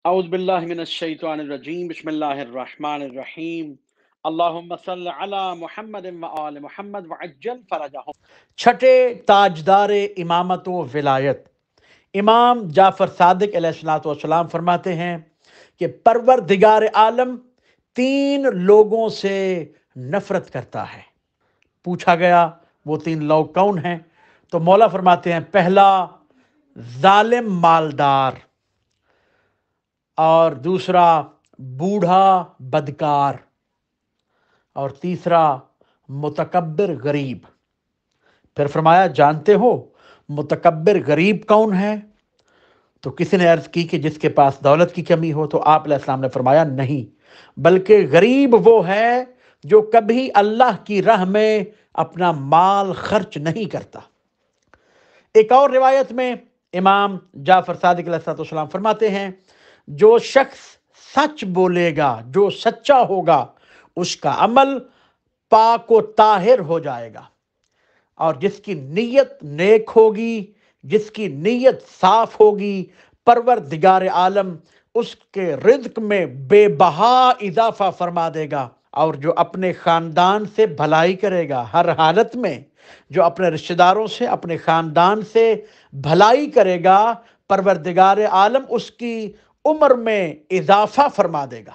اعوذ باللہ من الشیطان الرجیم، بسم اللہ الرحمن الرحیم، اللہم صل علی محمد و آل محمد وعجل فرجہم۔ چھٹے تاجدار امامت و ولایت امام جعفر صادق علیہ السلام فرماتے ہیں کہ پروردگار عالم تین لوگوں سے نفرت کرتا ہے۔ پوچھا گیا وہ تین لوگ کون ہیں؟ تو مولا فرماتے ہیں، پہلا ظالم مالدار، اور دوسرا بوڑھا بدکار، اور تیسرا متکبر غریب۔ پھر فرمایا، جانتے ہو متکبر غریب کون ہے؟ تو کسی نے عرض کی کہ جس کے پاس دولت کی کمی ہو، تو آپ علیہ السلام نے فرمایا نہیں، بلکہ غریب وہ ہے جو کبھی اللہ کی راہ میں اپنا مال خرچ نہیں کرتا۔ ایک اور روایت میں امام جعفر صادق علیہ السلام فرماتے ہیں، جو شخص سچ بولے گا، جو سچا ہوگا، اس کا عمل پاک و طاہر ہو جائے گا، اور جس کی نیت نیک ہوگی، جس کی نیت صاف ہوگی، پروردگار عالم اس کے رزق میں بے بہا اضافہ فرما دے گا۔ اور جو اپنے خاندان سے بھلائی کرے گا، ہر حالت میں جو اپنے رشتہ داروں سے، اپنے خاندان سے بھلائی کرے گا، پروردگار عالم اس کی عمر میں اضافہ فرما دے گا۔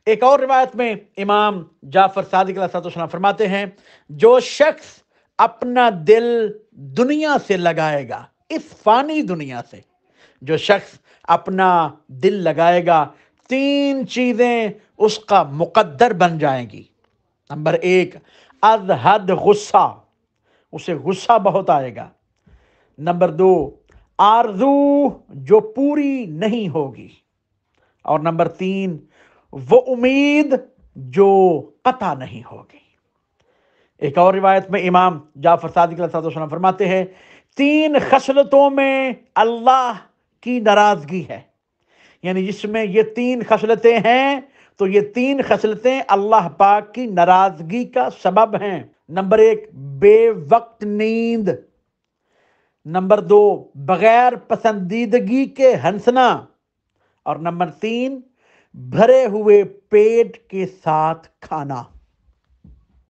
ایک اور روایت میں امام جعفر صادق علیہ السلام فرماتے ہیں، جو شخص اپنا دل دنیا سے لگائے گا، اس فانی دنیا سے جو شخص اپنا دل لگائے گا، تین چیزیں اس کا مقدر بن جائیں گی۔ نمبر ایک، از حد غصہ، اسے غصہ بہت آئے گا۔ نمبر دو، آرزو جو پوری نہیں ہوگی، اور نمبر تین، وہ امید جو قطع نہیں ہوگی۔ ایک اور روایت میں امام جعفر صادق علیہ السلام فرماتے ہیں، تین خصلتوں میں اللہ کی ناراضگی ہے، یعنی جس میں یہ تین خصلتیں ہیں تو یہ تین خصلتیں اللہ پاک کی ناراضگی کا سبب ہیں۔ نمبر ایک، بے وقت نیند۔ نمبر دو، بغیر پسندیدگی کے ہنسنا، اور نمبر تین، بھرے ہوئے پیٹ کے ساتھ کھانا۔